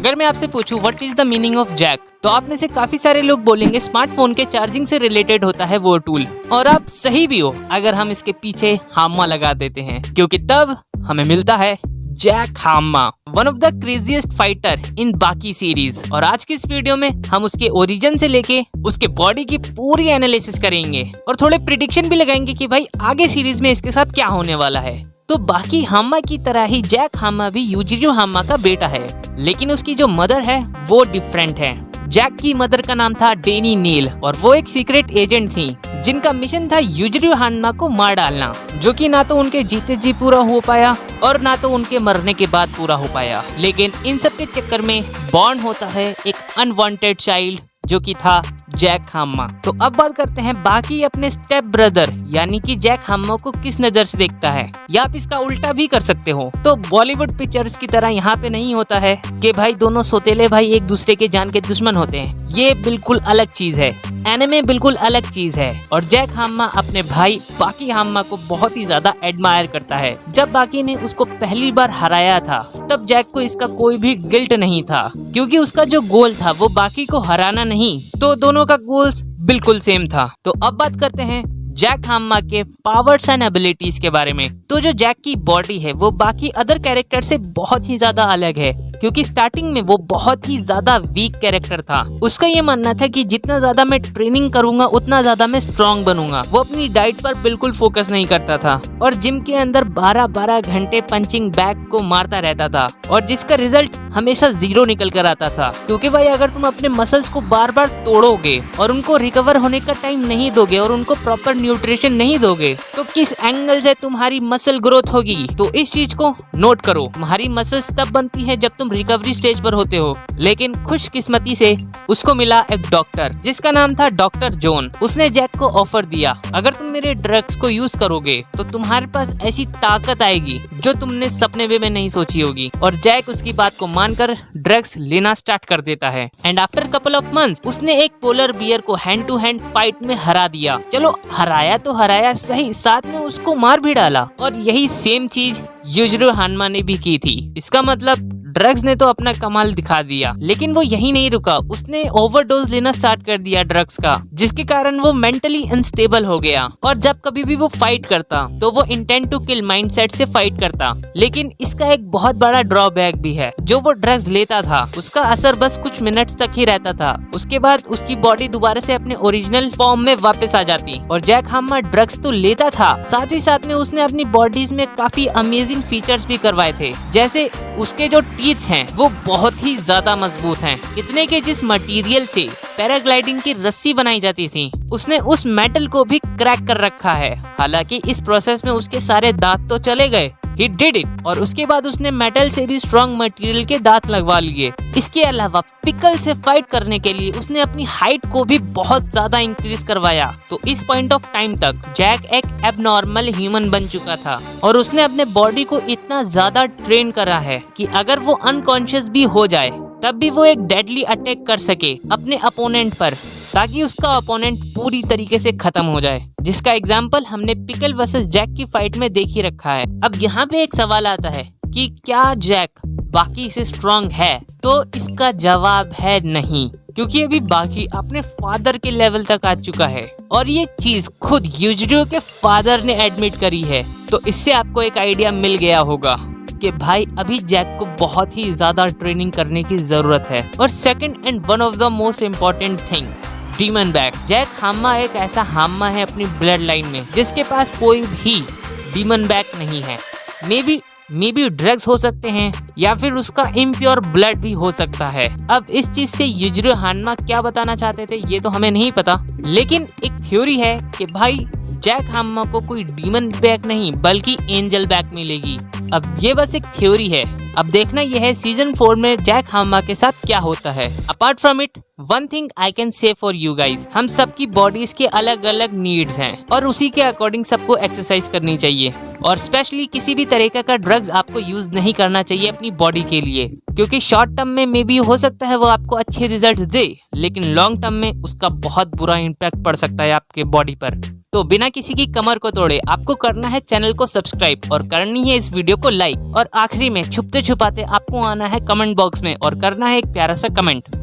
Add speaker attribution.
Speaker 1: अगर मैं आपसे पूछूं what is the meaning of jack, तो आप में से काफी सारे लोग बोलेंगे स्मार्टफोन के चार्जिंग से रिलेटेड होता है वो टूल। और आप सही भी हो अगर हम इसके पीछे हाम्मा लगा देते हैं, क्योंकि तब हमें मिलता है Jack Hanma, one of the craziest fighter in Baki series. और आज की इस वीडियो में हम उसके ओरिजिन से लेके उसके बॉडी की पूरी एनालिसिस करेंगे और थोड़े प्रिडिक्शन भी लगाएंगे कि भाई आगे सीरीज में इसके साथ क्या होने वाला है। तो बाकी हाम्मा की तरह ही जैक हाम्मा भी यूजिरो हाम्मा का बेटा है, लेकिन उसकी जो मदर है वो डिफरेंट है। जैक की मदर का नाम था डेनी नील और वो एक सीक्रेट एजेंट थी जिनका मिशन था यूजिरो हाम्मा को मार डालना, जो कि ना तो उनके जीते जी पूरा हो पाया और ना तो उनके मरने के बाद पूरा हो पाया। लेकिन इन सब के चक्कर में बॉर्न होता है एक अनवांटेड चाइल्ड जो कि था जैक हाम्मा। तो अब बात करते हैं बाकी अपने स्टेप ब्रदर यानी कि जैक हाम्मा को किस नजर से देखता है, या आप इसका उल्टा भी कर सकते हो। तो बॉलीवुड पिक्चर्स की तरह यहाँ पे नहीं होता है कि भाई दोनों सौतेले भाई एक दूसरे के जान के दुश्मन होते हैं, ये बिल्कुल अलग चीज है। एनिमे बिल्कुल अलग चीज है और जैक हाम्मा अपने भाई बाकी हाम्मा को बहुत ही ज्यादा एडमायर करता है। जब बाकी ने उसको पहली बार हराया था तब जैक को इसका कोई भी गिल्ट नहीं था, क्योंकि उसका जो गोल था वो बाकी को हराना नहीं, तो दोनों का गोल्स बिल्कुल सेम था। तो अब बात करते हैं जैक हाम्मा के पावर्स एंड एबिलिटीज के बारे में। तो जो जैक की बॉडी है वो बाकी अदर कैरेक्टर से बहुत ही ज्यादा अलग है, क्योंकि स्टार्टिंग में वो बहुत ही ज्यादा वीक कैरेक्टर था। उसका ये मानना था कि जितना ज्यादा मैं ट्रेनिंग करूंगा उतना ज्यादा मैं स्ट्रॉन्ग बनूंगा। वो अपनी डाइट पर बिल्कुल फोकस नहीं करता था और जिम के अंदर 12-12 घंटे पंचिंग बैग को मारता रहता था, और जिसका रिजल्ट हमेशा 0 निकल कर आता था। क्योंकि भाई अगर तुम अपने मसल्स को बार बार तोड़ोगे और उनको रिकवर होने का टाइम नहीं दोगे और उनको प्रॉपर न्यूट्रिशन नहीं दोगे, तो किस एंगल से तुम्हारी मसल ग्रोथ होगी। तो इस चीज को नोट करो, तुम्हारी मसल्स तब बनती है जब तुम रिकवरी स्टेज पर होते हो। लेकिन खुशकिस्मती से उसको मिला एक डॉक्टर जिसका नाम था डॉक्टर जॉन। उसने जैक को ऑफर दिया, अगर तुम मेरे ड्रग्स को यूज करोगे तो तुम्हारे पास ऐसी ताकत आएगी जो तुमने सपने में नहीं सोची होगी। और जैक उसकी बात को मानकर ड्रग्स लेना स्टार्ट कर देता है। And after couple of months उसने एक पोलर बियर को हैंड टू हैंड फाइट में हरा दिया। चलो हराया तो हराया सही, साथ में उसको मार भी डाला। और यही सेम चीज यूजिरो हाम्मा ने भी की थी। इसका मतलब ड्रग्स ने तो अपना कमाल दिखा दिया, लेकिन वो यही नहीं रुका, उसने ओवरडोज लेना स्टार्ट कर दिया ड्रग्स का, जिसके कारण वो मेंटली अनस्टेबल हो गया। और जब कभी भी वो फाइट करता तो वो इंटेंट टू किल माइंडसेट से फाइट करता। लेकिन इसका एक बहुत बड़ा ड्रॉबैक भी है, जो वो ड्रग्स लेता था उसका असर बस कुछ मिनट्स तक ही रहता था, उसके बाद उसकी बॉडी दोबारा से अपने ओरिजिनल फॉर्म में वापस आ जाती। और जैक हाम्मा ड्रग्स तो लेता था, साथ ही साथ में उसने अपनी बॉडीज में काफी अमेजिंग फीचर्स भी करवाए थे, जैसे उसके जो टीथ हैं वो बहुत ही ज्यादा मजबूत हैं, इतने के जिस मटेरियल से पैराग्लाइडिंग की रस्सी बनाई जाती थी उसने उस मेटल को भी क्रैक कर रखा है। हालांकि इस प्रोसेस में उसके सारे दांत तो चले गए, He did it। और उसके बाद उसने मेटल से भी स्ट्रॉन्ग मटेरियल के दांत लगवा लिए। इसके अलावा पिकल से फाइट करने के लिए उसने अपनी हाइट को भी बहुत ज्यादा इंक्रीज करवाया। तो इस पॉइंट ऑफ टाइम तक जैक एक एबनॉर्मल ह्यूमन बन चुका था और उसने अपने बॉडी को इतना ज्यादा ट्रेन करा है कि अगर वो अनकॉन्शियस भी हो जाए तब भी वो एक डेडली अटैक कर सके अपने अपोनेंट पर, ताकि उसका अपोनेंट पूरी तरीके से खत्म हो जाए, जिसका एग्जाम्पल हमने पिकल वर्सेस जैक की फाइट में देख ही रखा है। अब यहाँ पे एक सवाल आता है कि क्या जैक बाकी से स्ट्रॉन्ग है? तो इसका जवाब है नहीं, क्योंकि अभी बाकी अपने फादर के लेवल तक आ चुका है और ये चीज खुद यूजिरो के फादर ने एडमिट करी है। तो इससे आपको एक आइडिया मिल गया होगा कि भाई अभी जैक को बहुत ही ज्यादा ट्रेनिंग करने की जरूरत है। और second and one of the most important thing, demon back. Jack Hanma एक ऐसा हाम्मा है अपनी ब्लड लाइन में जिसके पास कोई भी डीमन बैक नहीं है। मे बी ड्रग्स हो सकते हैं या फिर उसका इम्प्योर ब्लड भी हो सकता है। अब इस चीज से यूजिरो हाम्मा क्या बताना चाहते थे ये तो हमें नहीं पता, लेकिन एक थ्योरी है कि भाई जैक हाम्मा को कोई डीमन बैक नहीं बल्कि एंजल बैक मिलेगी। अब ये बस एक थ्योरी है, अब देखना यह है सीजन 4 में जैक हाम्मा के साथ क्या होता है। Apart from it one thing I can say for you guys, हम सबकी बॉडीज के अलग अलग नीड्स हैं और उसी के अकॉर्डिंग सबको एक्सरसाइज करनी चाहिए। और स्पेशली किसी भी तरीके का ड्रग्स आपको यूज नहीं करना चाहिए अपनी बॉडी के लिए, क्योंकि शॉर्ट टर्म में मे बी हो सकता है वो आपको अच्छे रिजल्ट दे, लेकिन लॉन्ग टर्म में उसका बहुत बुरा इम्पैक्ट पड़ सकता है आपके बॉडी पर। तो बिना किसी की कमर को तोड़े आपको करना है चैनल को सब्सक्राइब और करनी है इस वीडियो को लाइक, और आखिरी में छुपते छुपाते आपको आना है कमेंट बॉक्स में और करना है एक प्यारा सा कमेंट।